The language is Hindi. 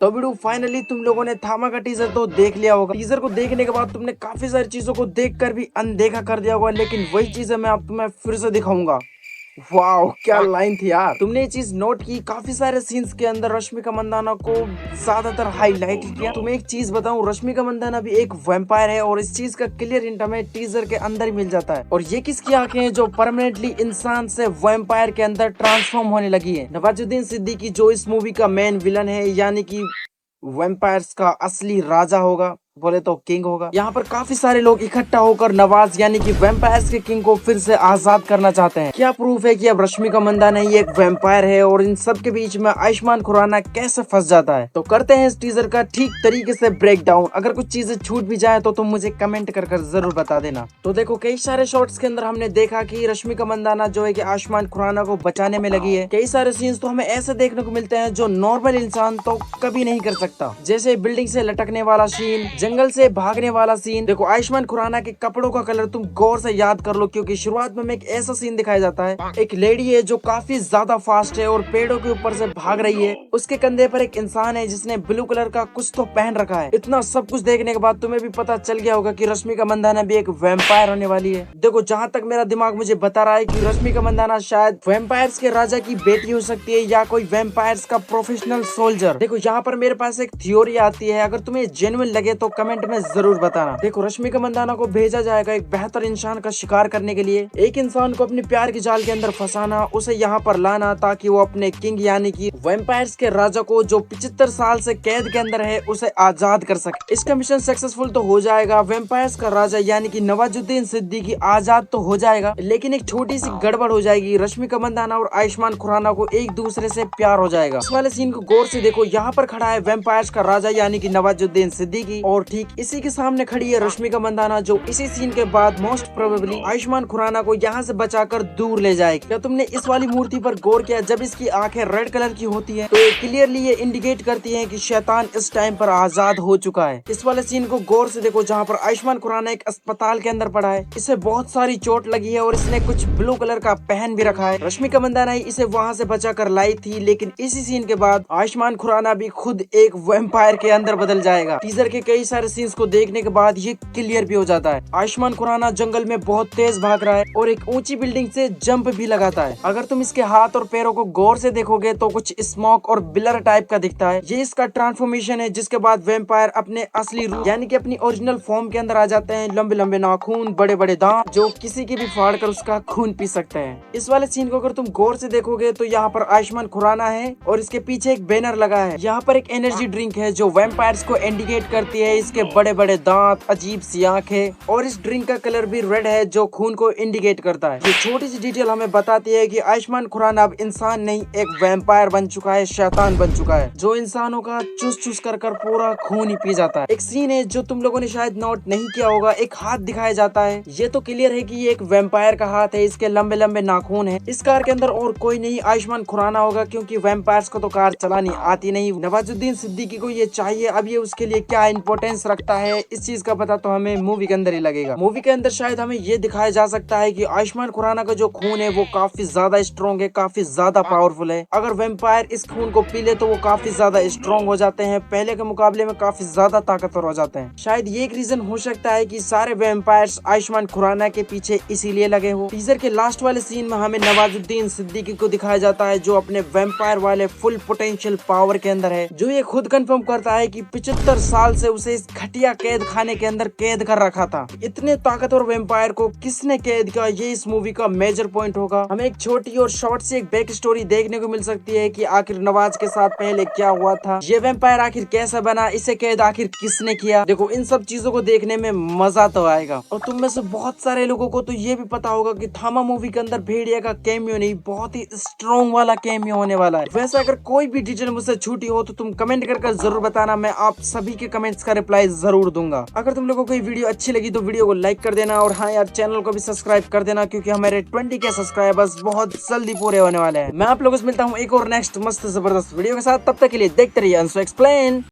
तो वीडियो फाइनली तुम लोगों ने थामा का टीजर तो देख लिया होगा। टीजर को देखने के बाद तुमने काफी सारी चीजों को देखकर भी अनदेखा कर दिया होगा, लेकिन वही चीजें मैं अब तुम्हें फिर से दिखाऊंगा। वाओ, क्या लाइन थी यार। तुमने ये चीज नोट की, काफी सारे सीन्स के अंदर रश्मिका मंदाना को ज्यादातर हाईलाइट किया। तुम्हें एक चीज बताऊं, रश्मिका मंदाना भी एक वैम्पायर है और इस चीज का क्लियर हिंट हमें टीजर के अंदर ही मिल जाता है। और ये किसकी आंखें हैं जो परमानेंटली इंसान से वैम्पायर के अंदर ट्रांसफॉर्म होने लगी है। नवाजुद्दीन सिद्दीकी जो इस मूवी का मेन विलन है, यानी कि वैम्पायर्स का असली राजा होगा, बोले तो किंग होगा। यहाँ पर काफी सारे लोग इकट्ठा होकर नवाज यानी कि वैम्पायर्स के किंग को फिर से आजाद करना चाहते हैं। क्या प्रूफ है कि अब रश्मिका मंदाना ही एक वैम्पायर है और इन सब के बीच में आयुष्मान खुराना कैसे फंस जाता है। तो करते हैं इस टीजर का ठीक तरीके से ब्रेक डाउन। अगर कुछ चीजें छूट भी जाए तो तुम मुझे कमेंट कर जरूर बता देना। तो देखो, कई सारे शॉर्ट्स के अंदर हमने देखा कि रश्मिका मंदाना जो है कि आयुष्मान खुराना को बचाने में लगी है। कई सारे सीन्स तो हमें ऐसे देखने को मिलते हैं जो नॉर्मल इंसान तो कभी नहीं कर सकता, जैसे बिल्डिंग से लटकने वाला सीन, जंगल से भागने वाला सीन। देखो, आयुष्मान खुराना के कपड़ों का कलर तुम गौर से याद कर लो, क्योंकि शुरुआत में एक ऐसा सीन दिखाया जाता है, एक लेडी है जो काफी ज्यादा फास्ट है और पेड़ों के ऊपर से भाग रही है। उसके कंधे पर एक इंसान है जिसने ब्लू कलर का कुछ तो पहन रखा है। इतना सब कुछ देखने के बाद तुम्हें भी पता चल गया होगा कि रश्मिका मंदाना भी एक वैम्पायर होने वाली है। देखो, जहाँ तक मेरा दिमाग मुझे बता रहा है कि रश्मिका मंदाना शायद वैम्पायर्स के राजा की बेटी हो सकती है या कोई वैम्पायर्स का प्रोफेशनल सोल्जर। देखो, यहाँ पर मेरे पास एक थ्योरी आती है, अगर तुम्हें जेन्युइन लगे तो कमेंट में जरूर बताना। देखो, रश्मिका मंदाना को भेजा जाएगा एक बेहतर इंसान का शिकार करने के लिए, एक इंसान को अपने प्यार के जाल के अंदर फंसाना, उसे यहाँ पर लाना ताकि वो अपने किंग यानी कि वैम्पायर्स के राजा को जो 75 साल से कैद के अंदर है उसे आजाद कर सके। इसका मिशन सक्सेसफुल तो हो जाएगा, वैम्पायर्स का राजा यानी कि नवाजुद्दीन सिद्दीकी आजाद तो हो जाएगा, लेकिन एक छोटी सी गड़बड़ हो जाएगी। रश्मिका मंदाना और आयुष्मान खुराना को एक दूसरे से प्यार हो जाएगा। इस वाले सीन को गौर से देखो, यहाँ पर खड़ा है वैम्पायर्स का राजा यानी कि नवाजुद्दीन सिद्दीकी और ठीक इसी के सामने खड़ी है रश्मिका मंदाना, जो इसी सीन के बाद मोस्ट प्रोबेबली आयुष्मान खुराना को यहाँ से बचाकर दूर ले जाएगी। क्या तुमने इस वाली मूर्ति पर गौर किया? जब इसकी आंखें रेड कलर की होती है तो ये क्लियरली ये इंडिकेट करती है कि शैतान इस टाइम पर आजाद हो चुका है। इस वाले सीन को गौर से देखो, जहाँ पर आयुष्मान खुराना एक अस्पताल के अंदर पड़ा है, इसे बहुत सारी चोट लगी है और इसने कुछ ब्लू कलर का पहन भी रखा है। रश्मिका मंदाना ही इसे वहाँ से बचाकर लाई थी, लेकिन इसी सीन के बाद आयुष्मान खुराना भी खुद एक वैम्पायर के अंदर बदल जाएगा। टीजर के कई सारे सीन्स को देखने के बाद ये क्लियर भी हो जाता है। आयुष्मान खुराना जंगल में बहुत तेज भाग रहा है और एक ऊंची बिल्डिंग से जंप भी लगाता है। अगर तुम इसके हाथ और पैरों को गौर से देखोगे तो कुछ स्मोक और बिलर टाइप का दिखता है। ये इसका ट्रांसफॉर्मेशन है, जिसके बाद वैम्पायर अपने असली रूप यानी कि अपनी ओरिजिनल फॉर्म के अंदर आ जाते हैं। लंबे लंबे नाखून, बड़े बड़े दांत, जो किसी की भी फाड़ कर उसका खून पी सकते हैं। इस वाले सीन को अगर तुम गौर से देखोगे तो यहाँ पर आयुष्मान खुराना है और इसके पीछे एक बैनर लगा है। यहाँ पर एक एनर्जी ड्रिंक है जो वैम्पायर्स को इंडिकेट करती है। इसके बड़े बड़े दांत, अजीब सी आंखें और इस ड्रिंक का कलर भी रेड है जो खून को इंडिकेट करता है। ये छोटी सी डिटेल हमें बताती है कि आयुष्मान खुराना अब इंसान नहीं, एक वैम्पायर बन चुका है, शैतान बन चुका है, जो इंसानों का चूस चूस कर पूरा खून ही पी जाता है। एक सीन है जो तुम लोगों ने शायद नोट नहीं किया होगा, एक हाथ दिखाया जाता है। ये तो क्लियर है कि ये एक वैम्पायर का हाथ है, इसके लंबे लंबे नाखून है। इस कार के अंदर और कोई नहीं आयुष्मान खुराना होगा, क्योंकि वैम्पायर्स को तो कार चलानी आती नहीं। नवाजुद्दीन सिद्दीकी को ये चाहिए। अब ये उसके लिए क्या इंपॉर्टेंस रखता है, इस चीज का पता तो हमें मूवी के अंदर ही लगेगा। मूवी के अंदर शायद हमें ये दिखाया जा सकता है कि आयुष्मान खुराना का जो खून है वो काफी ज्यादा स्ट्रॉन्ग है, काफी ज्यादा पावरफुल है। अगर वैम्पायर इस खून को पी ले तो वो काफी ज्यादा स्ट्रॉन्ग हो जाते हैं, पहले के मुकाबले में काफी ज्यादा ताकतवर हो जाते हैं। शायद ये एक रीजन हो सकता है कि सारे वैम्पायर्स आयुष्मान खुराना के पीछे इसीलिए लगे हो। टीजर के लास्ट वाले सीन में हमें नवाजुद्दीन सिद्दीकी को दिखाया जाता है, जो अपने वैम्पायर वाले फुल पोटेंशियल पावर के अंदर है, जो ये खुद कंफर्म करता है कि 75 साल से उसे इस घटिया कैद खाने के अंदर कैद कर रखा था। इतने ताकतवर वैम्पायर को किसने कैद किया, ये इस मूवी का मेजर पॉइंट होगा। हमें एक छोटी और शॉर्ट सी एक बैक स्टोरी देखने को मिल सकती है कि आखिर नवाज के साथ पहले क्या हुआ था, ये वैम्पायर आखिर कैसे बना, इसे कैद आखिर किसने किया। देखो, इन सब चीजों को देखने में मजा तो आएगा। और तुम में से बहुत सारे लोगों को तो ये भी पता होगा कि थामा मूवी के अंदर भेड़िया का कैमियो नहीं, बहुत ही स्ट्रॉन्ग वाला कैमियो होने वाला है। वैसे अगर कोई भी डिटेल मुझसे छूटी हो तो तुम कमेंट कर जरूर बताना, मैं आप सभी के कमेंट्स का रिप्लाई जरूर दूंगा। अगर तुम लोगों को ये वीडियो अच्छी लगी तो वीडियो को लाइक कर देना, और हाँ यार, चैनल को भी सब्सक्राइब कर देना, क्योंकि हमारे 20 के सब्सक्राइबर्स बहुत जल्दी पूरे होने वाले हैं। मैं आप लोगों से मिलता हूँ एक और नेक्स्ट मस्त जबरदस्त वीडियो के साथ। तब तक के लिए देखते रहिए अंशु एक्सप्लेन।